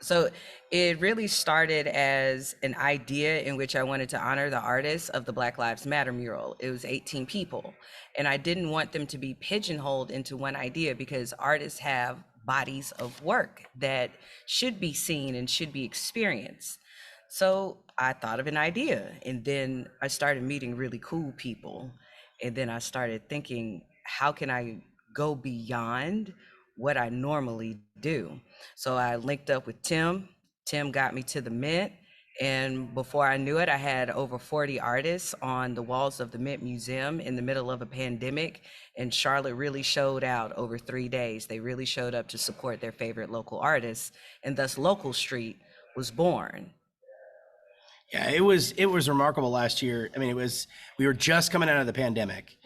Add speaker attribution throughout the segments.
Speaker 1: So it really started as an idea in which I wanted to honor the artists of the Black Lives Matter mural. It was 18 people, and I didn't want them to be pigeonholed into one idea because artists have bodies of work that should be seen and should be experienced. So I thought of an idea, and then I started meeting really cool people. And then I started thinking, how can I go beyond what I normally do? So I linked up with Tim. Tim got me to the Mint. And before I knew it, I had over 40 artists on the walls of the Mint Museum in the middle of a pandemic. And Charlotte really showed out over 3 days. They really showed up to support their favorite local artists. And thus, Local Street was born.
Speaker 2: Yeah, it was remarkable last year. I mean, we were just coming out of the pandemic,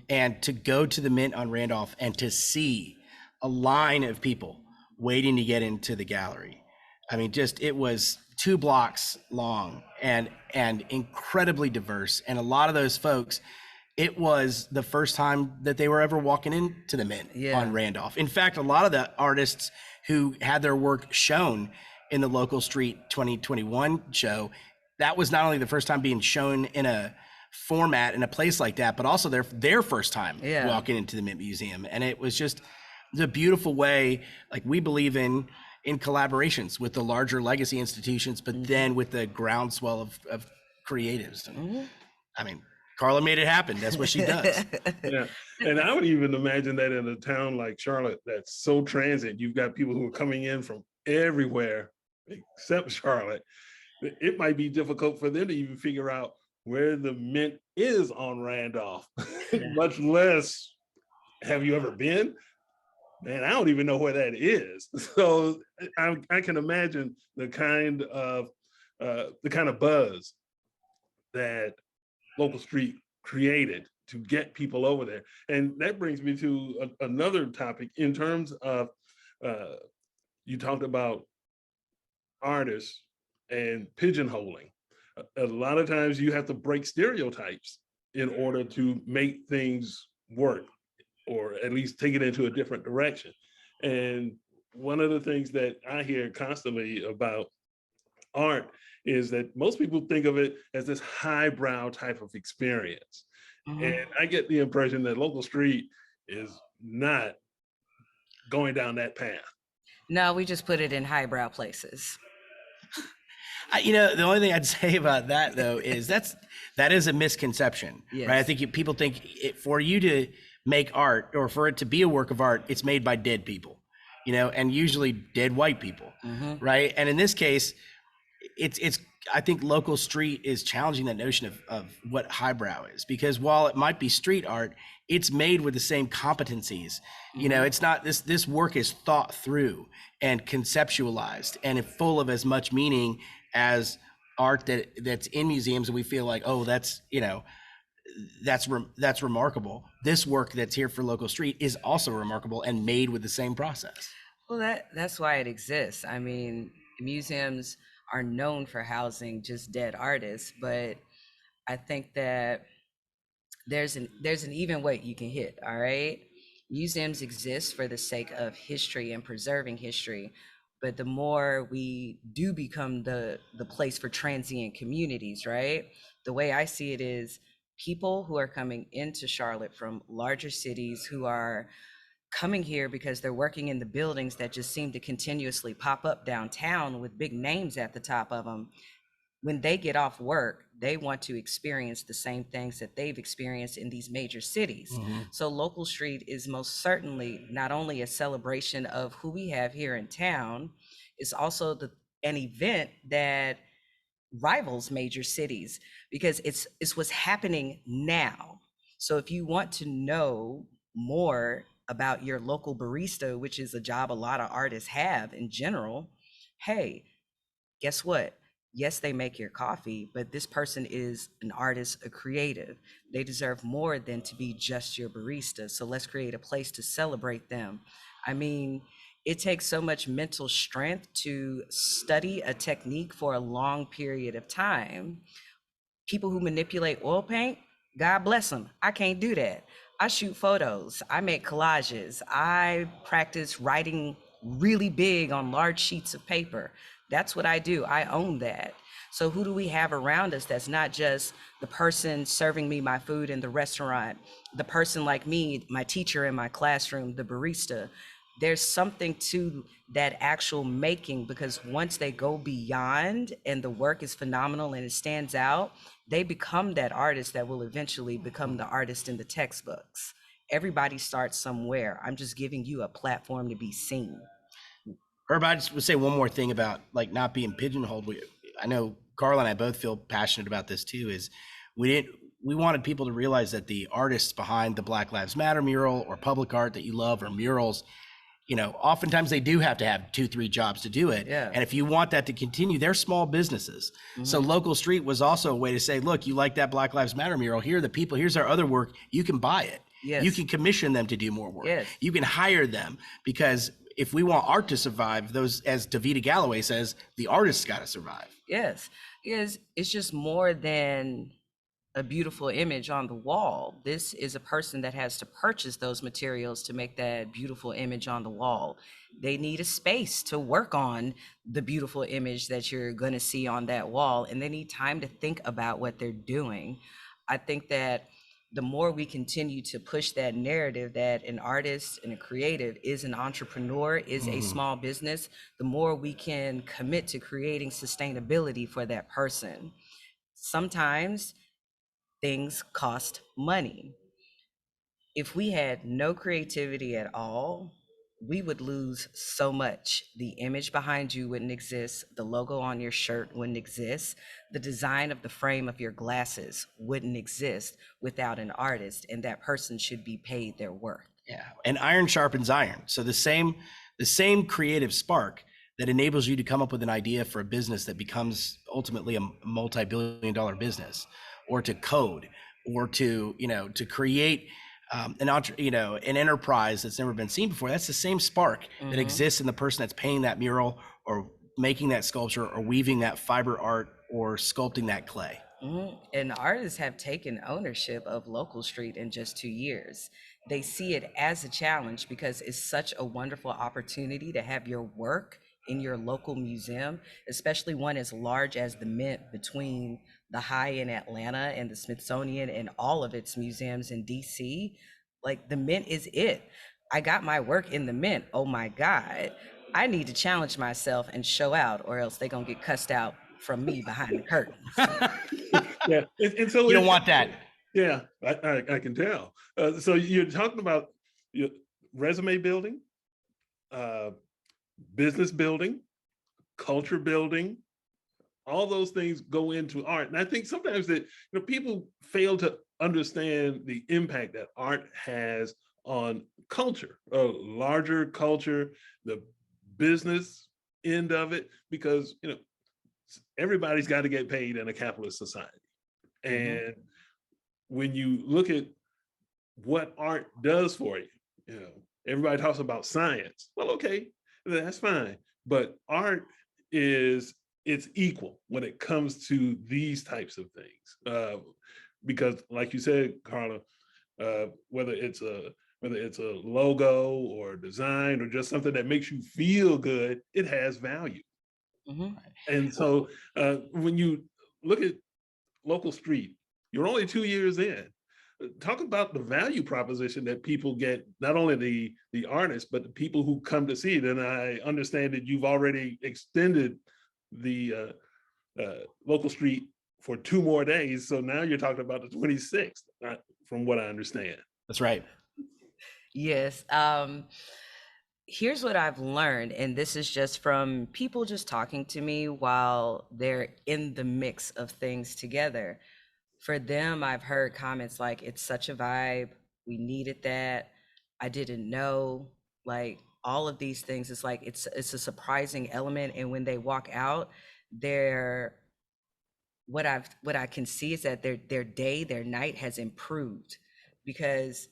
Speaker 2: and to go to the Mint on Randolph and to see a line of people waiting to get into the gallery. I mean, just it was 2 blocks long and incredibly diverse. And a lot of those folks, it was the first time that they were ever walking into the Mint
Speaker 1: Yeah.
Speaker 2: on Randolph. In fact, a lot of the artists who had their work shown in the Local Street 2021 show, that was not only the first time being shown in a format in a place like that, but also their first time
Speaker 1: Yeah.
Speaker 2: walking into the Mint Museum. And it was just the beautiful way, like we believe in collaborations with the larger legacy institutions, but then with the groundswell of creatives. And, I mean, Carla made it happen. That's what she does.
Speaker 3: Yeah, and I would even imagine that in a town like Charlotte that's so transit, you've got people who are coming in from everywhere except Charlotte. It might be difficult for them to even figure out where the Mint is on Randolph, much less have you ever been? Man, I don't even know where that is. So I can imagine the kind of buzz that Local Street created to get people over there. And that brings me to another topic in terms of, you talked about artists and pigeonholing. A lot of times you have to break stereotypes in order to make things work, or at least take it into a different direction. And one of the things that I hear constantly about art is that most people think of it as this highbrow type of experience. And I get the impression that Local Street is not going down that path.
Speaker 1: No, we just put it in highbrow places.
Speaker 2: The only thing I'd say about that though is that is a misconception,
Speaker 1: Yes.
Speaker 2: right? I think people think for you to make art or for it to be a work of art, it's made by dead people, and usually dead white people, right? And in this case, it's I think Local Street is challenging that notion of what highbrow is, because while it might be street art, it's made with the same competencies. It's not this work is thought through and conceptualized and full of as much meaning as art that's in museums, and we feel like, oh, that's remarkable. This work that's here for Local Street is also remarkable and made with the same process.
Speaker 1: Well, that's why it exists. I mean, museums are known for housing just dead artists, but I think that there's an even weight you can hit. All right, museums exist for the sake of history and preserving history, but the more we do become the place for transient communities, right? The way I see it is people who are coming into Charlotte from larger cities, who are coming here because they're working in the buildings that just seem to continuously pop up downtown with big names at the top of them. When they get off work, they want to experience the same things that they've experienced in these major cities. So Local Street is most certainly not only a celebration of who we have here in town, it's also an event that rivals major cities, because it's what's happening now. So if you want to know more about your local barista, which is a job a lot of artists have in general, hey, guess what? Yes, they make your coffee, but this person is an artist, a creative. They deserve more than to be just your barista. So let's create a place to celebrate them. I mean, it takes so much mental strength to study a technique for a long period of time. People who manipulate oil paint, God bless them. I can't do that. I shoot photos, I make collages, I practice writing really big on large sheets of paper. That's what I do. I own that. So who do we have around us that's not just the person serving me my food in the restaurant, the person like me, my teacher in my classroom, the barista? There's something to that actual making, because once they go beyond and the work is phenomenal and it stands out, they become that artist that will eventually become the artist in the textbooks. Everybody starts somewhere. I'm just giving you a platform to be seen.
Speaker 2: Herb, I just would say one more thing about like not being pigeonholed. I know Carla and I both feel passionate about this too. Is we wanted people to realize that the artists behind the Black Lives Matter mural or public art that you love or murals, oftentimes they do have to have 2-3 jobs to do it.
Speaker 1: Yeah.
Speaker 2: And if you want that to continue, they're small businesses. So local street was also a way to say, look, you like that Black Lives Matter mural? Here are the people. Here's our other work. You can buy it.
Speaker 1: Yes.
Speaker 2: You can commission them to do more work.
Speaker 1: Yes.
Speaker 2: You can hire them, because if we want art to survive, those, as Davida Galloway says, the artist's got to survive.
Speaker 1: Yes. It's just more than a beautiful image on the wall. This is a person that has to purchase those materials to make that beautiful image on the wall. They need a space to work on the beautiful image that you're going to see on that wall, and they need time to think about what they're doing. I think that the more we continue to push that narrative that an artist and a creative is an entrepreneur, is a small business, the more we can commit to creating sustainability for that person. Sometimes things cost money. If we had no creativity at all, we would lose so much. The image behind you wouldn't exist. The logo on your shirt wouldn't exist. The design of the frame of your glasses wouldn't exist without an artist, and that person should be paid their worth.
Speaker 2: Yeah, and iron sharpens iron. So the same creative spark that enables you to come up with an idea for a business that becomes ultimately a multi-billion-dollar business, or to code, or to to create an enterprise that's never been seen before. That's the same spark that exists in the person that's painting that mural, or making that sculpture, or weaving that fiber art, or sculpting that clay.
Speaker 1: And artists have taken ownership of local street in just 2 years. They see it as a challenge because it's such a wonderful opportunity to have your work in your local museum, especially one as large as the Mint, between the High in Atlanta and the Smithsonian and all of its museums in DC. Like, the Mint is it. I got my work in the Mint. Oh my God. I need to challenge myself and show out, or else they're going to get cussed out from me behind the curtain.
Speaker 3: Yeah, and so
Speaker 2: You don't want that.
Speaker 3: Yeah, I can tell. So you're talking about your resume building, business building, culture building. All those things go into art, and I think sometimes that people fail to understand the impact that art has on culture, larger culture, the business end of it, because everybody's got to get paid in a capitalist society. And when you look at what art does for you, everybody talks about science. Well, okay, that's fine. But art it's equal when it comes to these types of things. Because like you said, Carla, whether it's a logo or design or just something that makes you feel good, it has value. And so when you look at local street, you're only 2 years in. Talk about the value proposition that people get, not only the artists, but the people who come to see it. And I understand that you've already extended the local street for 2 more days. So now you're talking about the 26th, from what I understand.
Speaker 2: That's right.
Speaker 1: Yes. Here's what I've learned, and this is just from people just talking to me while they're in the mix of things together. For them, I've heard comments like, it's such a vibe. We needed that. I didn't know. Like, all of these things, it's like it's a surprising element. And when they walk out, they're what I can see is that their night has improved, because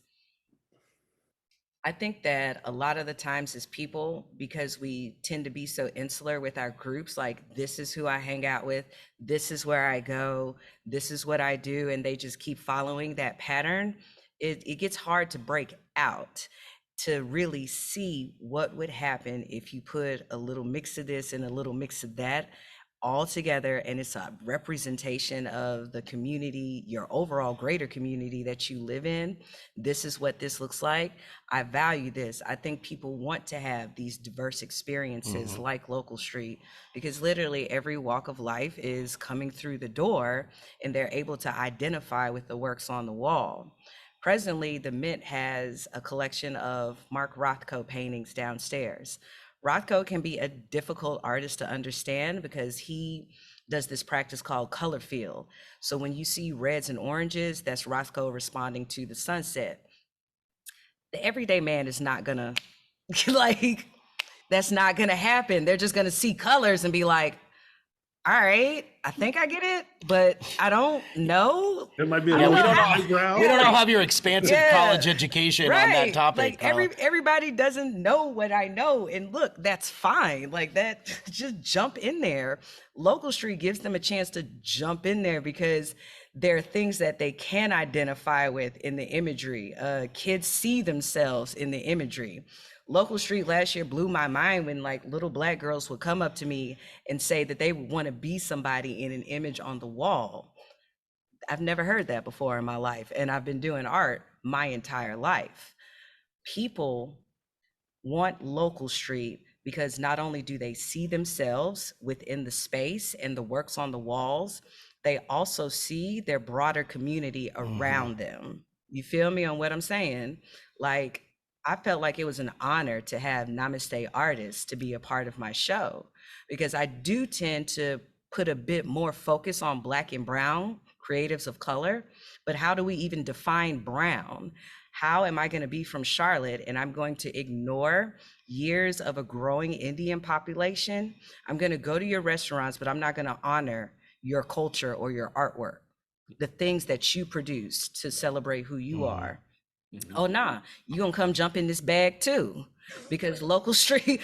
Speaker 1: I think that a lot of the times as people, because we tend to be so insular with our groups, like, this is who I hang out with, this is where I go, this is what I do, and they just keep following that pattern, it gets hard to break out. to really see what would happen if you put a little mix of this and a little mix of that all together, and it's a representation of the community, your overall greater community that you live in. This is what this looks like. I value this. I think people want to have these diverse experiences like Local Street, because literally every walk of life is coming through the door and they're able to identify with the works on the wall. Presently, the Mint has a collection of Mark Rothko paintings downstairs. Rothko can be a difficult artist to understand because he does this practice called color fill. So when you see reds and oranges, that's Rothko responding to the sunset. The everyday man is not gonna like, that's not gonna happen. They're just gonna see colors and be like, all right, I think I get it, but I don't know.
Speaker 3: It might be a
Speaker 2: Yeah,
Speaker 3: little
Speaker 2: we don't
Speaker 3: highbrow.
Speaker 2: We don't all have your expansive
Speaker 1: Yeah.
Speaker 2: college education on that topic.
Speaker 1: Like
Speaker 2: Carla.
Speaker 1: everybody doesn't know what I know. And look, that's fine. Like that, just jump in there. Local Street gives them a chance to jump in there because there are things that they can identify with in the imagery. Kids see themselves in the imagery. Local Street last year blew my mind when like little Black girls would come up to me and say that they want to be somebody in an image on the wall. I've never heard that before in my life, and I've been doing art my entire life. People want Local Street because not only do they see themselves within the space and the works on the walls, they also see their broader community around them. You feel me on what I'm saying? Like, I felt like it was an honor to have Namaste artists to be a part of my show, because I do tend to put a bit more focus on Black and brown creatives of color. But how do we even define brown? How am I going to be from Charlotte and I'm going to ignore years of a growing Indian population? I'm going to go to your restaurants, but I'm not going to honor your culture or your artwork, the things that you produce to celebrate who you are. Oh nah, you gonna come jump in this bag too, because Local Street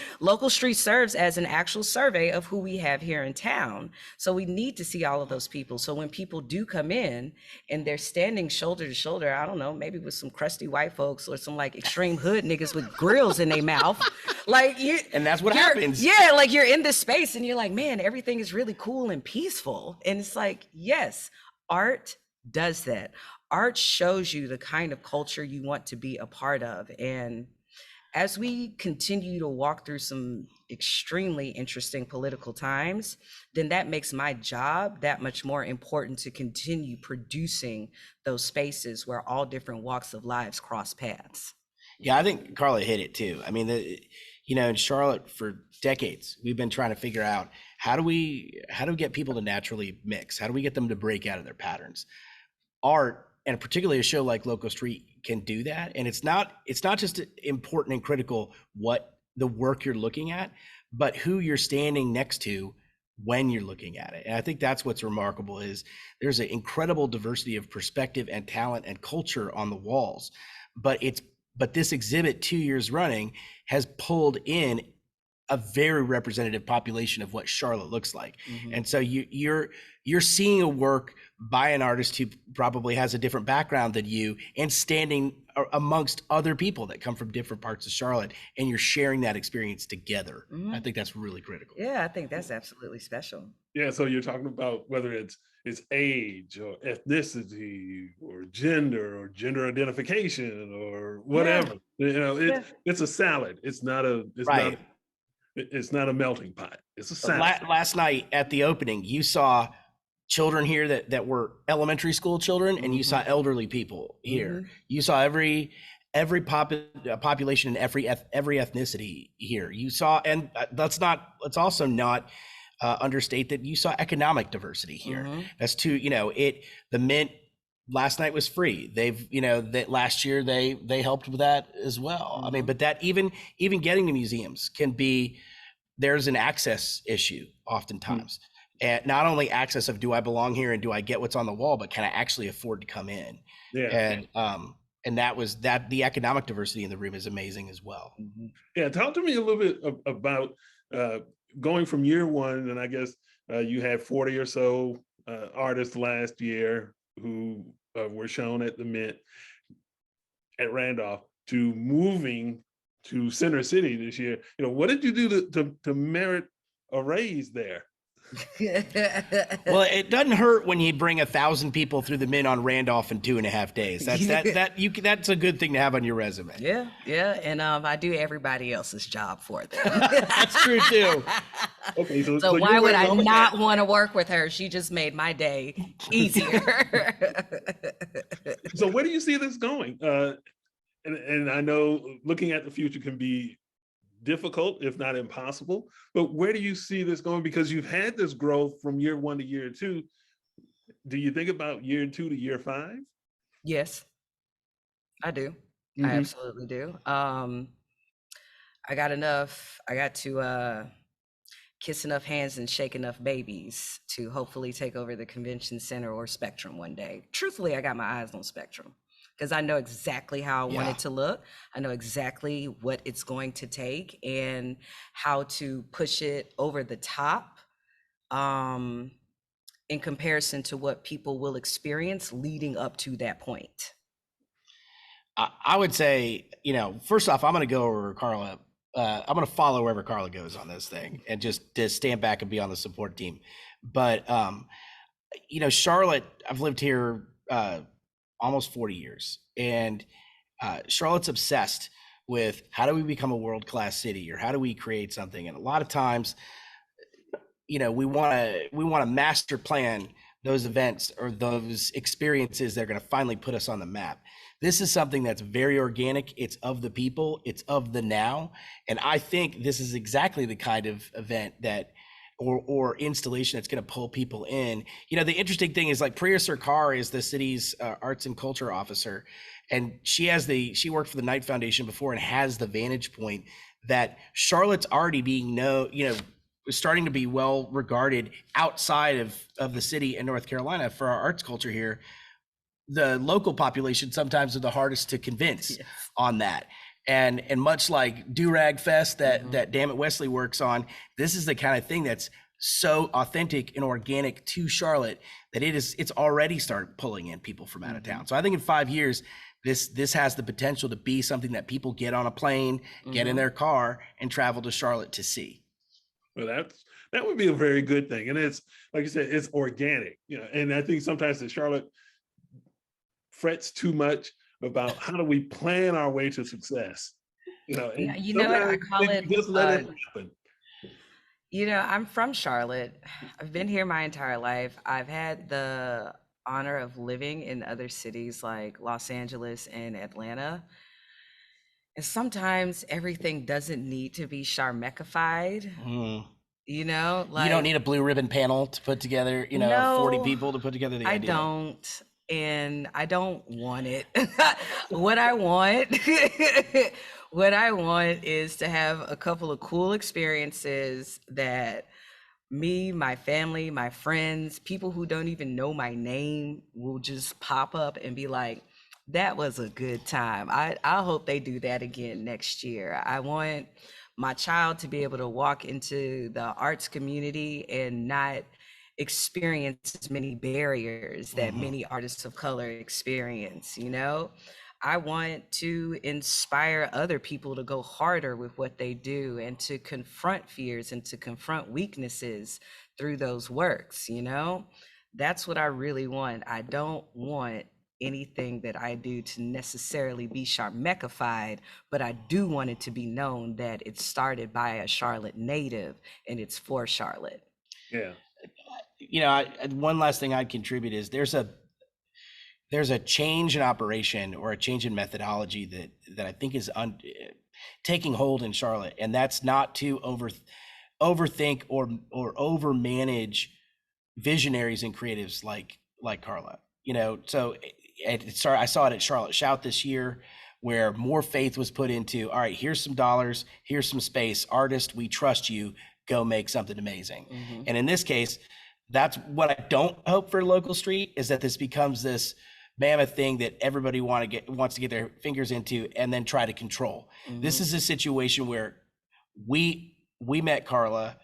Speaker 1: serves as an actual survey of who we have here in town. So we need to see all of those people. So when people do come in and they're standing shoulder to shoulder, I don't know, maybe with some crusty white folks or some like extreme hood niggas with grills in their mouth, like you,
Speaker 2: And that's what happens.
Speaker 1: Yeah, like you're in this space and you're like, man, everything is really cool and peaceful. And it's like, yes, art does that. Art shows you the kind of culture you want to be a part of. And as we continue to walk through some extremely interesting political times, then that makes my job that much more important to continue producing those spaces where all different walks of lives cross paths.
Speaker 2: Yeah, I think Carla hit it too. I mean, in Charlotte for decades, we've been trying to figure out how do we get people to naturally mix? How do we get them to break out of their patterns? Art, and particularly a show like Local Street, can do that. And it's not just important and critical what the work you're looking at, but who you're standing next to when you're looking at it. And I think that's what's remarkable, is there's an incredible diversity of perspective and talent and culture on the walls. But this exhibit 2 years running has pulled in a very representative population of what Charlotte looks like. And so you're seeing a work by an artist who probably has a different background than you, and standing amongst other people that come from different parts of Charlotte, and you're sharing that experience together. I think that's really critical.
Speaker 1: Yeah, I think that's absolutely special.
Speaker 3: Yeah, so you're talking about whether it's age or ethnicity or gender identification or whatever. It's a salad. It's not a melting pot. It's a salad.
Speaker 2: Last night at the opening, you saw children here that were elementary school children, and you saw elderly people here. You saw every population and every ethnicity here. You saw, and let's also not understate that you saw economic diversity here. That's too, the Mint last night was free. That last year they helped with that as well. I mean, but that even getting to museums there's an access issue oftentimes. And not only access of, do I belong here and do I get what's on the wall, but can I actually afford to come in?
Speaker 3: Yeah.
Speaker 2: And the economic diversity in the room is amazing as well.
Speaker 3: Yeah, talk to me a little bit about going from year one, and I guess you had 40 or so artists last year who were shown at the Mint at Randolph, to moving to Center City this year. What did you do to merit a raise there?
Speaker 2: Well, it doesn't hurt when you bring 1,000 people through the Mint on Randolph in 2.5 days. That's a good thing to have on your resume.
Speaker 1: Yeah, and I do everybody else's job for them.
Speaker 2: That's true too.
Speaker 3: Okay,
Speaker 1: so why would I not want to work with her? She just made my day easier.
Speaker 3: So where do you see this going? And I know looking at the future can be difficult, if not impossible, but where do you see this going? Because you've had this growth from year 1 to year 2. Do you think about year 2 to year 5?
Speaker 1: Yes, I do. I absolutely do. I got to kiss enough hands and shake enough babies to hopefully take over the convention center or Spectrum one day. Truthfully, I got my eyes on Spectrum because I know exactly how I want it to look. I know exactly what it's going to take and how to push it over the top in comparison to what people will experience leading up to that point.
Speaker 2: I would say, first off, I'm going to go over Carla. I'm going to follow wherever Carla goes on this thing and just stand back and be on the support team. But, Charlotte, I've lived here almost 40 years, and Charlotte's obsessed with how do we become a world-class city, or how do we create something? And a lot of times, we want to master plan those events or those experiences that are going to finally put us on the map. This is something that's very organic. It's of the people, it's of the now. And I think this is exactly the kind of event that or installation that's going to pull people in. The interesting thing is, like, Priya Sarkar is the city's arts and culture officer, and she worked for the Knight Foundation before and has the vantage point that Charlotte's already being starting to be well regarded outside of the city in North Carolina for our arts culture here. The local population sometimes are the hardest to convince on that. And much like Durag Fest that Dammit Wesley works on, this is the kind of thing that's so authentic and organic to Charlotte that it's already started pulling in people from out of town. So I think in 5 years, this has the potential to be something that people get on a plane, get in their car, and travel to Charlotte to see.
Speaker 3: Well, that would be a very good thing. And it's, like you said, it's organic, and I think sometimes that Charlotte frets too much about how do we plan our way to success.
Speaker 1: I call it
Speaker 3: just let it happen.
Speaker 1: I'm from Charlotte. I've been here my entire life. I've had the honor of living in other cities like Los Angeles and Atlanta. And sometimes everything doesn't need to be Charmecified. You
Speaker 2: don't need a blue ribbon panel to put together, 40 people to put together the idea.
Speaker 1: I don't. And I don't want it. What I want is to have a couple of cool experiences that me, my family, my friends, people who don't even know my name will just pop up and be like, that was a good time. I hope they do that again next year. I want my child to be able to walk into the arts community and not experience as many barriers that many artists of color experience. I want to inspire other people to go harder with what they do and to confront fears and to confront weaknesses through those works. That's what I really want. I don't want anything that I do to necessarily be Charmecified, but I do want it to be known that it started by a Charlotte native and it's for Charlotte.
Speaker 3: Yeah.
Speaker 2: One last thing I'd contribute is there's a change in operation or a change in methodology that I think is taking hold in Charlotte, and that's not to overthink or overmanage visionaries and creatives like Carla. So I saw it at Charlotte Shout this year, where more faith was put into, all right, here's some dollars, here's some space, artist, we trust you, go make something amazing. And in this case, that's what I don't hope for local street, is that this becomes this mammoth thing that everybody wants to get their fingers into and then try to control. This is a situation where we met Carla,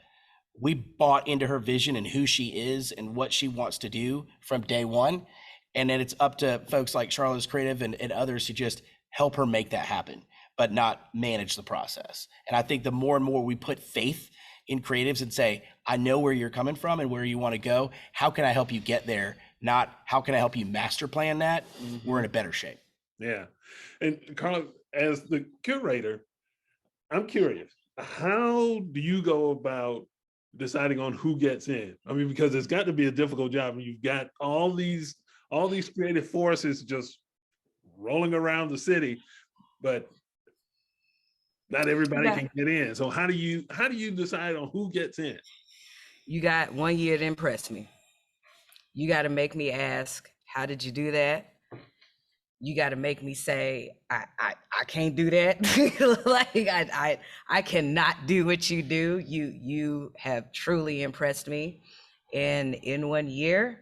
Speaker 2: we bought into her vision and who she is and what she wants to do from day one. And then it's up to folks like Charlotte's Creative and others to just help her make that happen. but not manage the process. And I think the more and more we put faith in creatives and say, I know where you're coming from and where you want to go, how can I help you get there? Not how can I help you master plan that? We're in a better shape.
Speaker 3: Yeah. And Carla, as the curator, I'm curious, how do you go about deciding on who gets in? I mean, because it's got to be a difficult job. You've got all these creative forces just rolling around the city, but not everybody can get in. So how do you decide on who gets in?
Speaker 1: You got 1 year to impress me. You got to make me ask, how did you do that? You got to make me say, I can't do that. Like I cannot do what you do. You have truly impressed me. And in 1 year,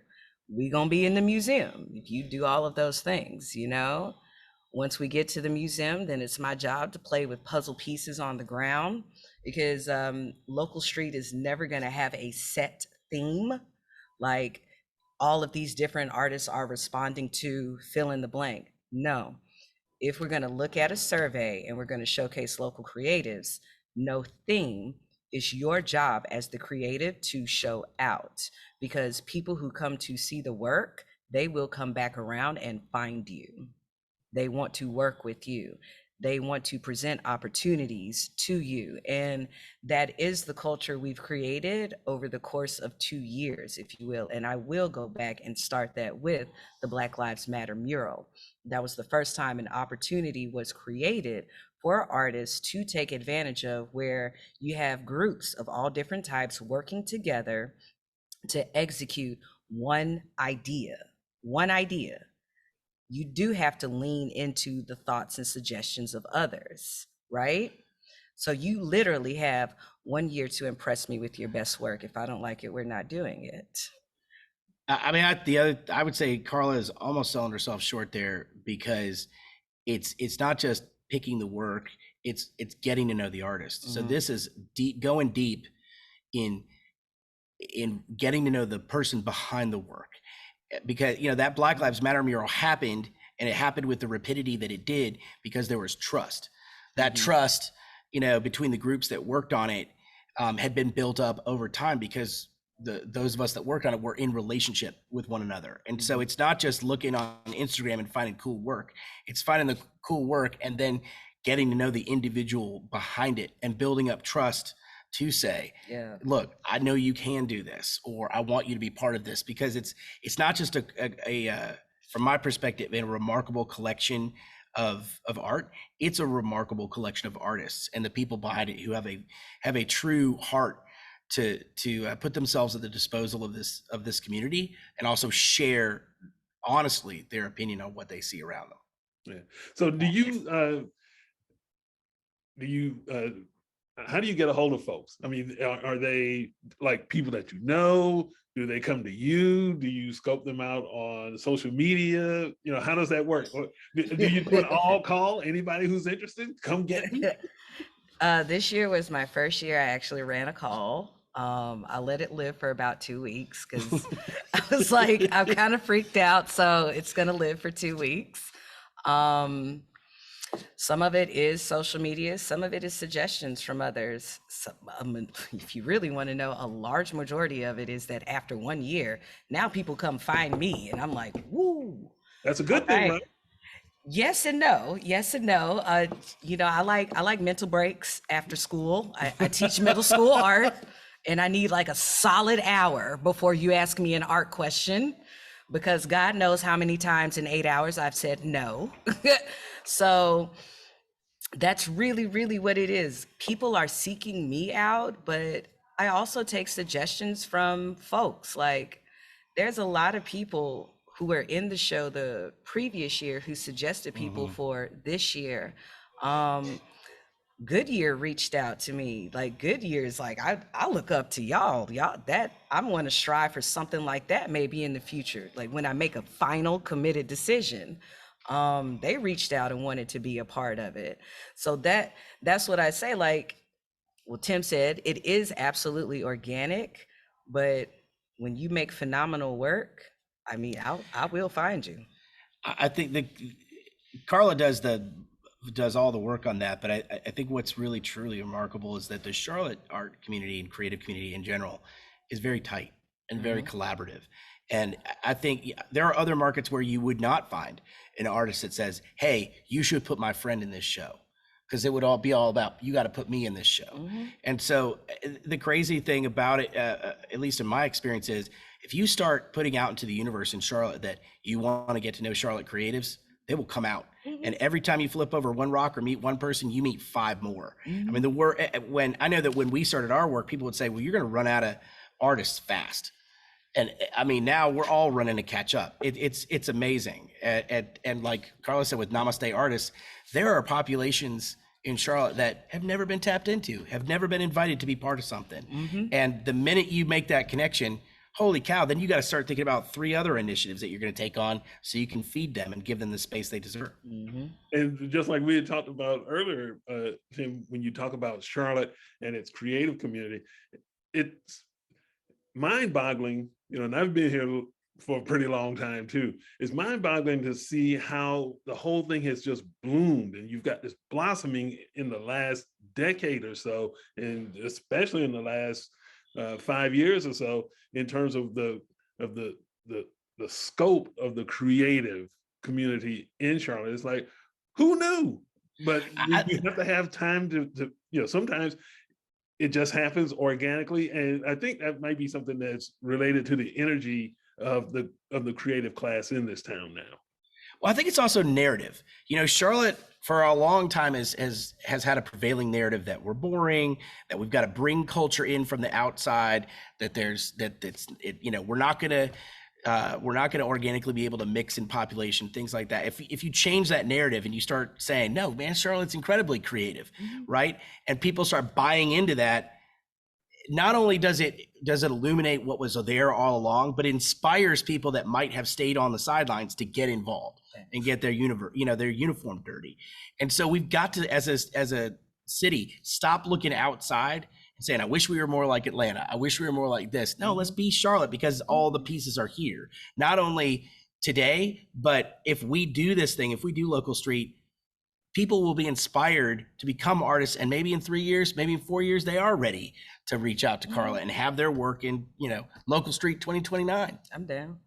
Speaker 1: we gonna be in the museum if you do all of those things, you know. Once we get to the museum, then it's my job to play with puzzle pieces on the ground, because local street is never gonna have a set theme. Like all of these different artists are responding to fill in the blank. No, if we're going to look at a survey and we're going to showcase local creatives, no theme. It's your job as the creative to show out, because people who come to see the work, they will come back around and find you. They want to work with you. They want to present opportunities to you. And that is the culture we've created over the course of 2 years, if you will. And I will go back and start that with the Black Lives Matter mural. That was the first time an opportunity was created for artists to take advantage of, where you have groups of all different types working together to execute one idea. One idea. You do have to lean into the thoughts and suggestions of others, right? So you literally have 1 year to impress me with your best work. If I don't like it, we're not doing it.
Speaker 2: I mean, I would say Carla is almost selling herself short there, because it's not just picking the work, it's getting to know the artist. So this is going deep in getting to know the person behind the work, because that Black Lives Matter mural happened, and it happened with the rapidity that it did because there was trust. That trust, between the groups that worked on it, had been built up over time, because those of us that worked on it were in relationship with one another. And so it's not just looking on Instagram and finding cool work. It's finding the cool work and then getting to know the individual behind it and building up trust to say, look, I know you can do this, or I want you to be part of this, because it's not just a from my perspective, a remarkable collection of art. It's a remarkable collection of artists and the people behind it who have a true heart to put themselves at the disposal of this community, and also share honestly their opinion on what they see around them.
Speaker 3: Yeah. So how do you get a hold of folks? I mean, are they like people that you know? Do they come to you? Do you scope them out on social media? How does that work? Do you do an all call? Anybody who's interested, come get me?
Speaker 1: This year was my first year I actually ran a call. I let it live for about 2 weeks because I was like, I'm kind of freaked out. So it's going to live for 2 weeks. Some of it is social media. Some of it is suggestions from others. If you really want to know, a large majority of it is that after 1 year, now people come find me, and I'm like, woo.
Speaker 3: That's a good thing, right?
Speaker 1: Yes and no. Yes and no. I like mental breaks after school. I teach middle school art, and I need like a solid hour before you ask me an art question, because God knows how many times in 8 hours I've said no. So that's really, really what it is. People are seeking me out, but I also take suggestions from folks. Like, there's a lot of people who were in the show the previous year who suggested people for this year. Goodyear reached out to me. Like, Goodyear's like, I look up to y'all that I want to strive for something like that maybe in the future. Like, when I make a final committed decision, they reached out and wanted to be a part of it. So that's what I say. Like, well, Tim said, it is absolutely organic, but when you make phenomenal work, I mean, I will find you.
Speaker 2: I think that Carla does the does all the work on that. But I think what's really truly remarkable is that the Charlotte art community and creative community in general is very tight and very collaborative. And I think there are other markets where you would not find an artist that says, hey, you should put my friend in this show, because it would all be all about, you got to put me in this show. And so the crazy thing about it, at least in my experience, is if you start putting out into the universe in Charlotte that you want to get to know Charlotte creatives, they will come out. And every time you flip over one rock or meet one person, you meet 5 more. I mean, when I know that when we started our work, people would say, well, you're going to run out of artists fast. And I mean, now we're all running to catch up. It's amazing. And like Carla said, with Namaste Artists, there are populations in Charlotte that have never been tapped into, have never been invited to be part of something. And the minute you make that connection, holy cow, then you got to start thinking about 3 other initiatives that you're going to take on so you can feed them and give them the space they deserve.
Speaker 3: And just like we had talked about earlier, Tim, when you talk about Charlotte and its creative community, it's mind-boggling, and I've been here for a pretty long time too. It's mind-boggling to see how the whole thing has just bloomed, and you've got this blossoming in the last decade or so, and especially in the last 5 years or so, in terms of the scope of the creative community in Charlotte. It's like, who knew? But you have to have time to sometimes it just happens organically. And I think that might be something that's related to the energy of the creative class in this town now.
Speaker 2: Well, I think it's also narrative. Charlotte for a long time has had a prevailing narrative that we're boring, that we've got to bring culture in from the outside, we're not going to organically be able to mix in population, things like that. If you change that narrative and you start saying, no, man, Charlotte's incredibly creative, right? And people start buying into that, not only does it illuminate what was there all along, but it inspires people that might have stayed on the sidelines to get involved and get their uniform dirty. And so we've got to, as a city, stop looking outside and saying, I wish we were more like Atlanta. I wish we were more like this. No, let's be Charlotte, because all the pieces are here. Not only today, but if we do this thing, if we do Local Street, people will be inspired to become artists, and maybe in 3 years, maybe in 4 years, they are ready to reach out to Carla and have their work in, Local Street 2029.
Speaker 1: I'm down.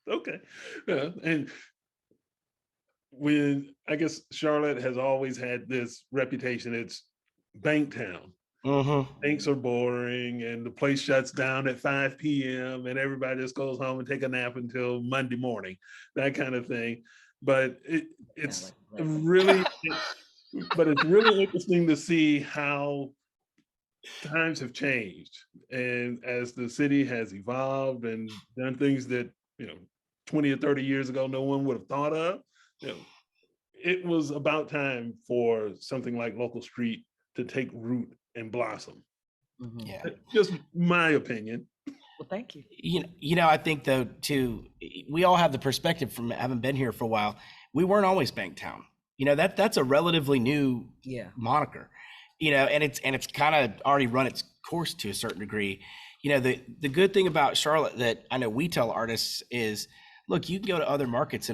Speaker 3: Okay. Yeah. And I guess Charlotte has always had this reputation, it's bank town. Banks are boring, and the place shuts down at 5 p.m. and everybody just goes home and take a nap until Monday morning, that kind of thing. But it's really interesting to see how times have changed, and as the city has evolved and done things that 20 or 30 years ago no one would have thought of, it was about time for something like Local Street to take root and blossom.
Speaker 2: Yeah,
Speaker 3: just my opinion.
Speaker 1: Well, thank you.
Speaker 2: I think though too, we all have the perspective from having been here for a while. We weren't always Banktown. That's a relatively new moniker. And it's kind of already run its course to a certain degree. The good thing about Charlotte that I know we tell artists is, look, you can go to other markets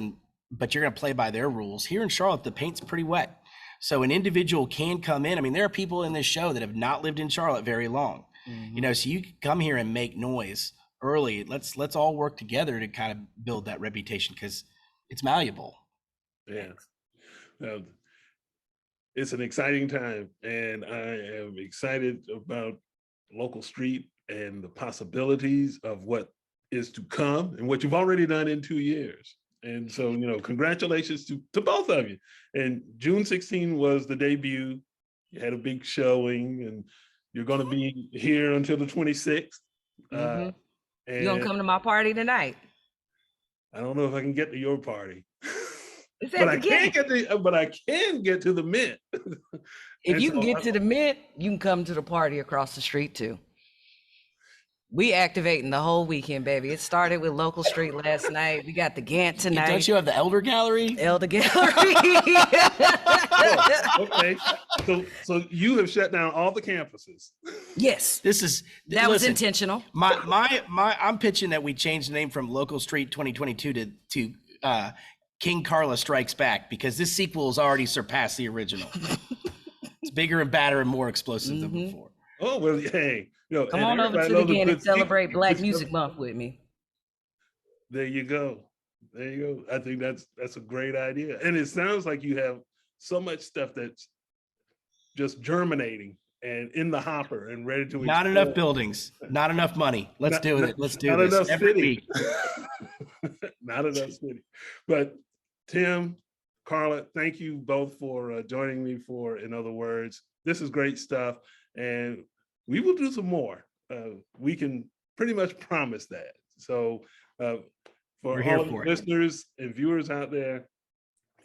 Speaker 2: but you're going to play by their rules. Here in Charlotte, the paint's pretty wet. So an individual can come in. I mean, there are people in this show that have not lived in Charlotte very long. So you can come here and make noise early. Let's all work together to kind of build that reputation, because it's malleable.
Speaker 3: Yeah. It's an exciting time, and I am excited about Local Street and the possibilities of what is to come and what you've already done in 2 years. And so, congratulations to both of you. And June 16 was the debut. You had a big showing, and you're going to be here until the 26th.
Speaker 1: And you gonna come to my party tonight?
Speaker 3: I don't know if I can get to your party.
Speaker 1: But I
Speaker 3: can get to the Mint.
Speaker 1: If you can get to the Mint, you can come to the party across the street too. We activating the whole weekend, baby. It started with Local Street last night. We got the Gantt tonight.
Speaker 2: Don't you have the Elder Gallery?
Speaker 1: Elder Gallery.
Speaker 3: Okay. So you have shut down all the campuses.
Speaker 1: Yes. That was intentional.
Speaker 2: I'm pitching that we change the name from Local Street 2022 to King Carla Strikes Back, because this sequel has already surpassed the original. It's bigger and badder and more explosive than before.
Speaker 3: Oh, well, hey,
Speaker 1: Come on over to the Gant and celebrate Black Music Month with me.
Speaker 3: There you go. There you go. I think that's a great idea. And it sounds like you have so much stuff that's just germinating and in the hopper and ready to
Speaker 2: Not
Speaker 3: explode.
Speaker 2: enough buildings, not enough money. Let's do it. Let's do
Speaker 3: not
Speaker 2: this
Speaker 3: enough
Speaker 2: every
Speaker 3: city.
Speaker 2: week.
Speaker 3: Not enough city. But Tim, Carla, thank you both for joining me for In Other Words. This is great stuff. And we will do some more. We can pretty much promise that. So for all of the listeners and viewers out there,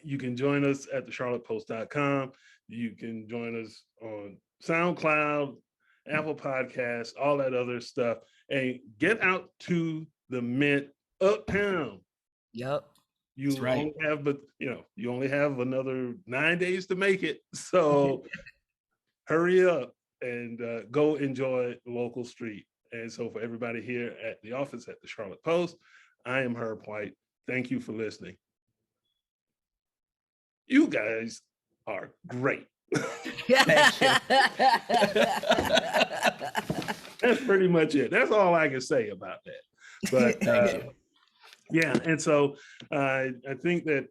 Speaker 3: you can join us at thecharlottepost.com. You can join us on SoundCloud, Apple Podcasts, all that other stuff. And get out to the Mint Uptown.
Speaker 1: Yep.
Speaker 3: You only have, but you only have another 9 days to make it. So hurry up and go enjoy the local street. And so for everybody here at the office at the Charlotte Post, I am Herb White. Thank you for listening. You guys are great. That's pretty much it. That's all I can say about that. But yeah, and so I think that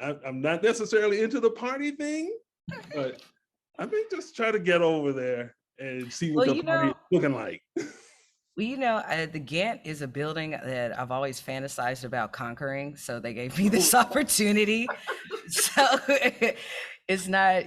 Speaker 3: I'm not necessarily into the party thing, but I may just try to get over there and see what the party is looking like.
Speaker 1: Well, the Gant is a building that I've always fantasized about conquering. So they gave me this opportunity. So it's not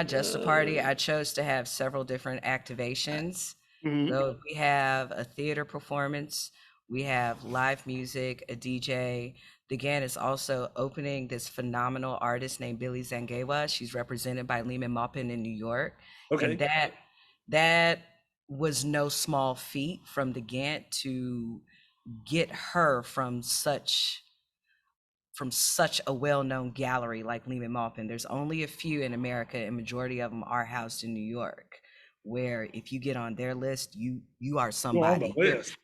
Speaker 1: just a party. I chose to have several different activations. So we have a theater performance, we have live music, a DJ. The Gant is also opening this phenomenal artist named Billy Zangewa. She's represented by Lehman Maupin in New York. Okay. And that was no small feat from the Gant to get her from such a well-known gallery like Lehman Maupin. There's only a few in America, and majority of them are housed in New York, where if you get on their list, you are somebody.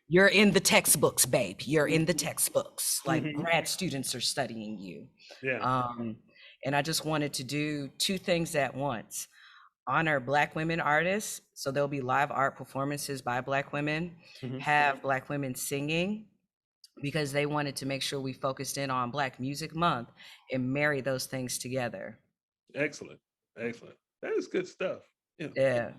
Speaker 1: You're in the textbooks, babe. You're in the textbooks. Like grad students are studying you. Yeah. And I just wanted to do two things at once. Honor Black women artists. So there'll be live art performances by Black women, have Black women singing, because they wanted to make sure we focused in on Black Music Month and marry those things together.
Speaker 3: Excellent. Excellent. That is good stuff.
Speaker 1: Yeah.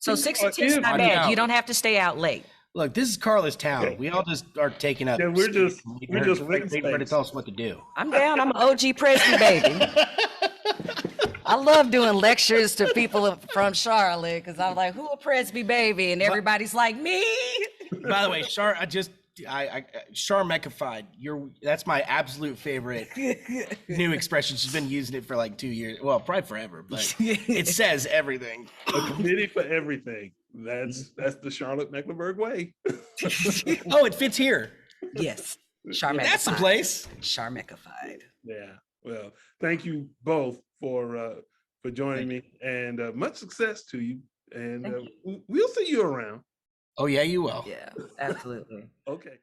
Speaker 1: So 6 to 10 is not bad. You don't have to stay out late.
Speaker 2: Look, this is Carla's town. We all just are taking up.
Speaker 3: Yeah, we're just
Speaker 2: waiting for her to tell us what to do.
Speaker 1: I'm down. I'm an OG Presby baby. I love doing lectures to people from Charlotte because I'm like, who a Presby baby? And everybody's like, me.
Speaker 2: By the way, Char Meckified. That's my absolute favorite new expression. She's been using it for like 2 years. Well, probably forever, but it says everything.
Speaker 3: A committee for everything. That's the Charlotte Mecklenburg way.
Speaker 2: Oh, it fits here.
Speaker 1: Yes.
Speaker 2: That's the place.
Speaker 1: Charmeckified.
Speaker 3: Yeah. Well, thank you both for joining me, and much success to you. And we'll see you around.
Speaker 2: Oh yeah, you will.
Speaker 1: Yeah, absolutely.
Speaker 3: Okay.